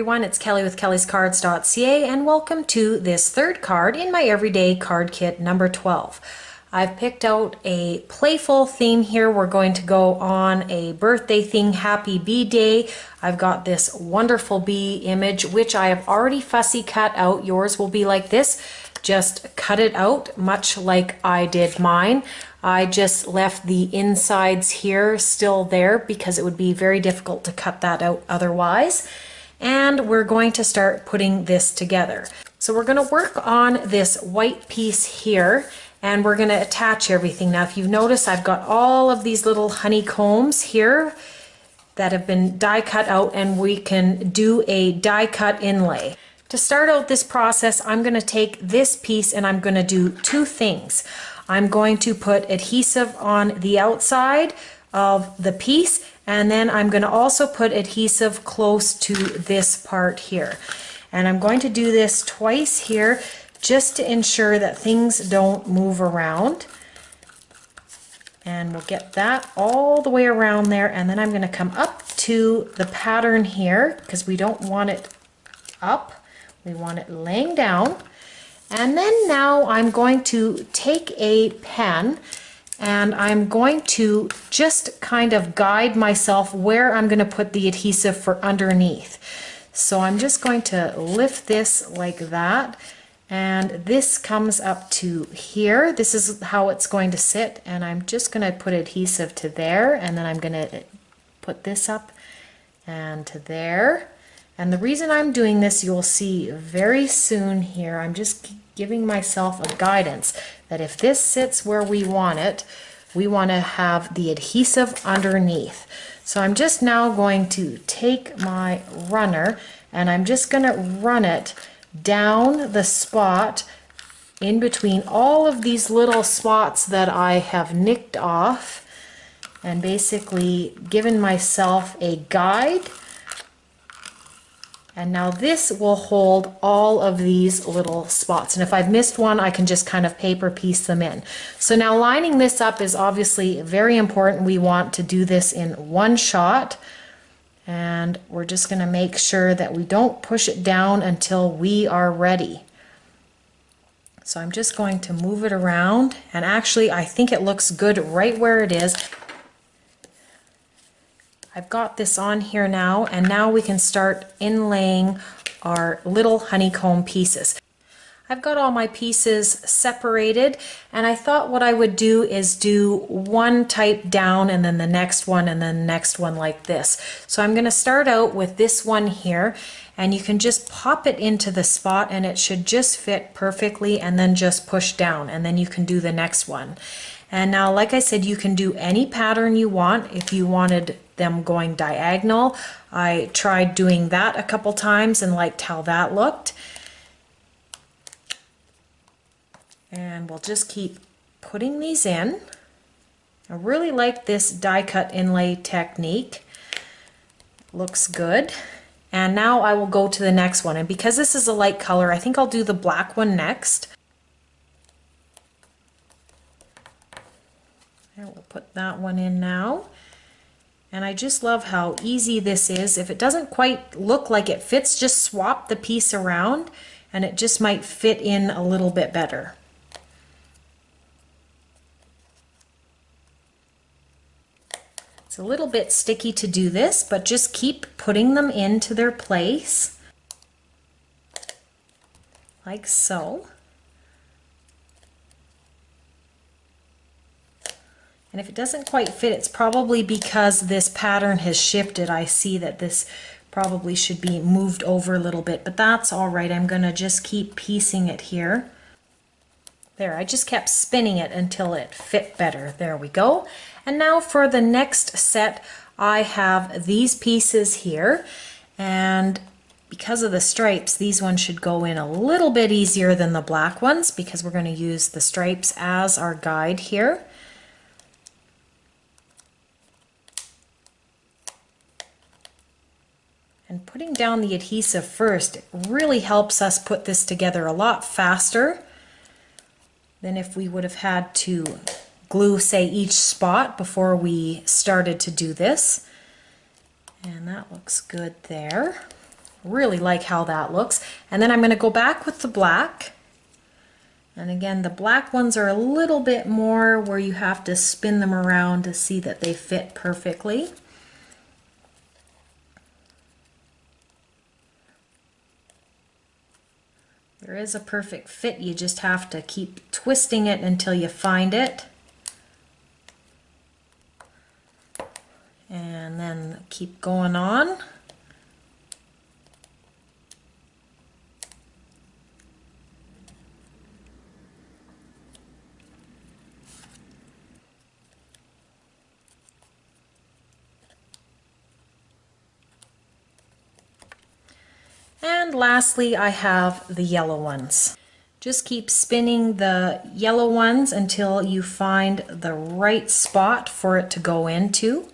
everyone, it's Kelly with kellyscards.ca and welcome to this third card in my everyday card kit number 12. I've picked out a playful theme here. We're going to go on a birthday thing, Happy Bee Day. I've got this wonderful bee image which I have already fussy cut out. Yours will be like this. Just cut it out much like I did mine. I just left the insides here still there because it would be very difficult to cut that out otherwise. And we're going to start putting this together. So we're going to work on this white piece here and we're going to attach everything. Now if you've noticed, I've got all of these little honeycombs here that have been die cut out, and we can do a die cut inlay. To start out this process, I'm going to take this piece and I'm going to do two things. I'm going to put adhesive on the outside of the piece, and then I'm going to also put adhesive close to this part here. And I'm going to do this twice here just to ensure that things don't move around. And we'll get that all the way around there, and then I'm going to come up to the pattern here because we don't want it up. We want it laying down. And then now I'm going to take a pen and I'm going to just kind of guide myself where I'm going to put the adhesive for underneath. So I'm just going to lift this like that, and this comes up to here. This is how it's going to sit, and I'm just going to put adhesive to there, and then I'm going to put this up and to there. And the reason I'm doing this, you'll see very soon here, I'm just giving myself a guidance that if this sits where we want it, we want to have the adhesive underneath. So I'm just now going to take my runner and I'm just going to run it down the spot in between all of these little spots that I have nicked off, and basically given myself a guide. And now this will hold all of these little spots. And if I've missed one, I can just kind of paper piece them in. So now lining this up is obviously very important. We want to do this in one shot. And we're just going to make sure that we don't push it down until we are ready. So I'm just going to move it around. And actually, I think it looks good right where it is. I've got this on here now, and now we can start inlaying our little honeycomb pieces. I've got all my pieces separated, and I thought what I would do is do one type down and then the next one and then the next one like this. So I'm going to start out with this one here, and you can just pop it into the spot and it should just fit perfectly, and then just push down, and then you can do the next one. And now, like I said, you can do any pattern you want. If you wanted them going diagonal, I tried doing that a couple times and liked how that looked. And we'll just keep putting these in. I really like this die cut inlay technique. Looks good. And now I will go to the next one, and because this is a light color, I think I'll do the black one next. We'll put that one in now. And I just love how easy this is. If it doesn't quite look like it fits, just swap the piece around and it just might fit in a little bit better. It's a little bit sticky to do this, but just keep putting them into their place like so. And if it doesn't quite fit, it's probably because this pattern has shifted. I see that this probably should be moved over a little bit, but that's all right. I'm going to just keep piecing it here. There, I just kept spinning it until it fit better. There we go. And now for the next set, I have these pieces here, and because of the stripes, these ones should go in a little bit easier than the black ones because we're going to use the stripes as our guide here. And putting down the adhesive first really helps us put this together a lot faster than if we would have had to glue, say, each spot before we started to do this. And that looks good there. Really like how that looks. And then I'm going to go back with the black. And again, the black ones are a little bit more where you have to spin them around to see that they fit perfectly. There is a perfect fit, you just have to keep twisting it until you find it. And then keep going on. And lastly, I have the yellow ones. Just keep spinning the yellow ones until you find the right spot for it to go into.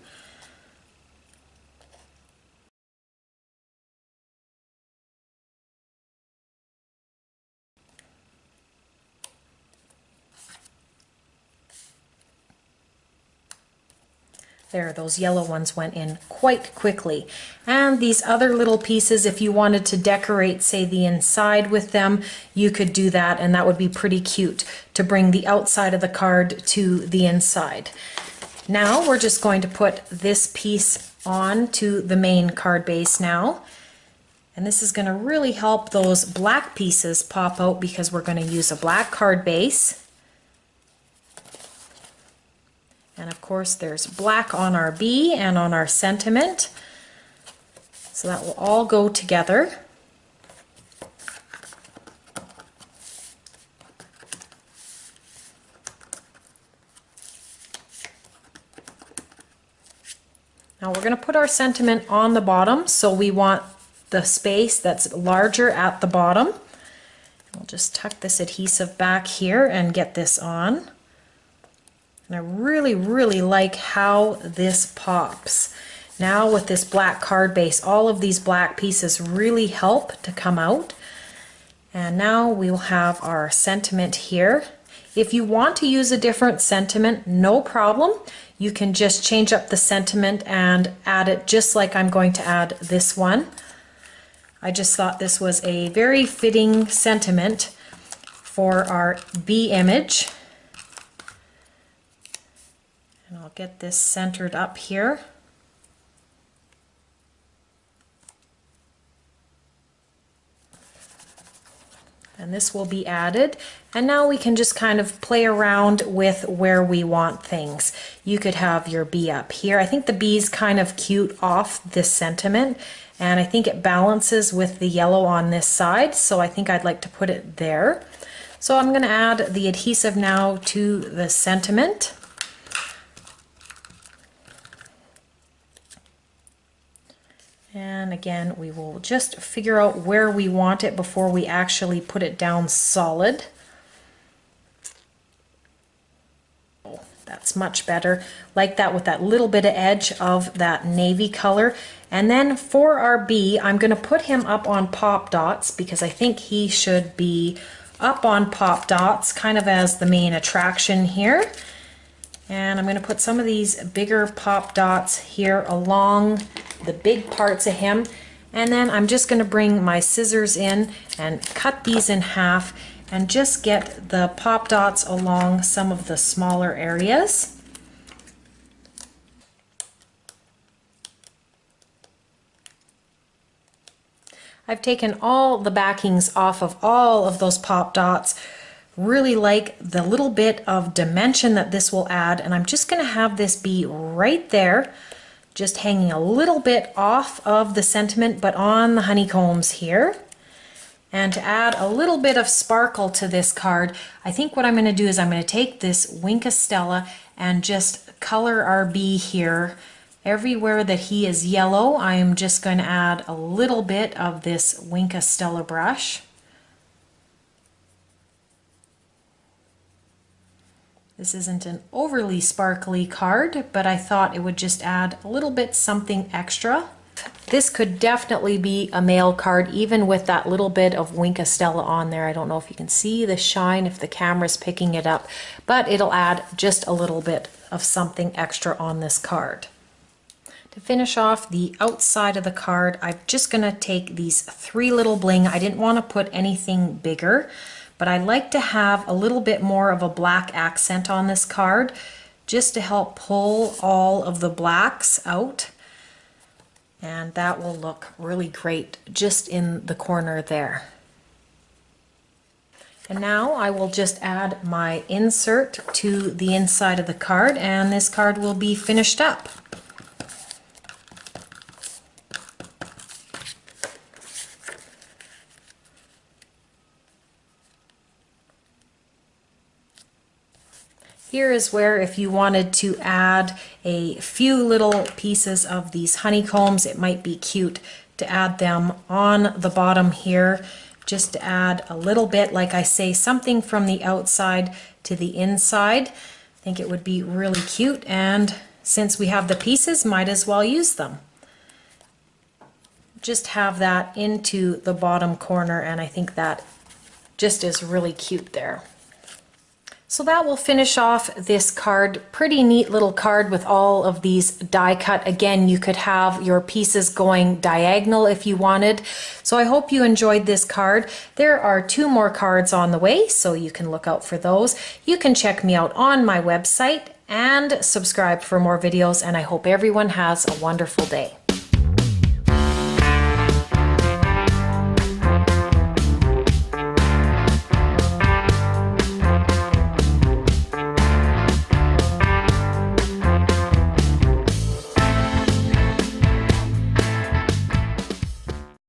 There, those yellow ones went in quite quickly. And these other little pieces, if you wanted to decorate, say, the inside with them, you could do that, and that would be pretty cute to bring the outside of the card to the inside. Now we're just going to put this piece on to the main card base now. And this is going to really help those black pieces pop out because we're going to use a black card base. And of course there's black on our B and on our sentiment. So that will all go together. Now we're going to put our sentiment on the bottom, so we want the space that's larger at the bottom. I'll just tuck this adhesive back here and get this on. And I really, really like how this pops. Now with this black card base, all of these black pieces really help to come out. And now we will have our sentiment here. If you want to use a different sentiment, no problem. You can just change up the sentiment and add it just like I'm going to add this one. I just thought this was a very fitting sentiment for our B image. And I'll get this centered up here. And this will be added. And now we can just kind of play around with where we want things. You could have your B up here. I think the B is kind of cute off this sentiment, and I think it balances with the yellow on this side, so I think I'd like to put it there. So I'm going to add the adhesive now to the sentiment. And again, we will just figure out where we want it before we actually put it down solid. Oh, that's much better. Like that with that little bit of edge of that navy color. And then for our B, I'm going to put him up on pop dots because I think he should be up on pop dots kind of as the main attraction here. And I'm going to put some of these bigger pop dots here along the big parts of him, and then I'm just going to bring my scissors in and cut these in half and just get the pop dots along some of the smaller areas. I've taken all the backings off of all of those pop dots. Really like the little bit of dimension that this will add, and I'm just going to have this be right there, just hanging a little bit off of the sentiment but on the honeycombs here. And to add a little bit of sparkle to this card, I think what I'm going to do is I'm going to take this Wink of Stella and just color our B here. Everywhere that he is yellow, I am just going to add a little bit of this Wink of Stella brush. This isn't an overly sparkly card, but I thought it would just add a little bit something extra. This could definitely be a male card, even with that little bit of Wink of Stella on there. I don't know if you can see the shine if the camera's picking it up, but it'll add just a little bit of something extra on this card. To finish off the outside of the card, I'm just going to take these 3 little bling. I didn't want to put anything bigger, but I like to have a little bit more of a black accent on this card just to help pull all of the blacks out. And that will look really great just in the corner there. And now I will just add my insert to the inside of the card, and this card will be finished up. Here is where, if you wanted to add a few little pieces of these honeycombs, it might be cute to add them on the bottom here, just to add a little bit, like I say, something from the outside to the inside. I think it would be really cute, and since we have the pieces, might as well use them. Just have that into the bottom corner, and I think that just is really cute there. So that will finish off this card. Pretty neat little card with all of these die cut. Again, you could have your pieces going diagonal if you wanted. So I hope you enjoyed this card. There are 2 more cards on the way, so you can look out for those. You can check me out on my website and subscribe for more videos, and I hope everyone has a wonderful day.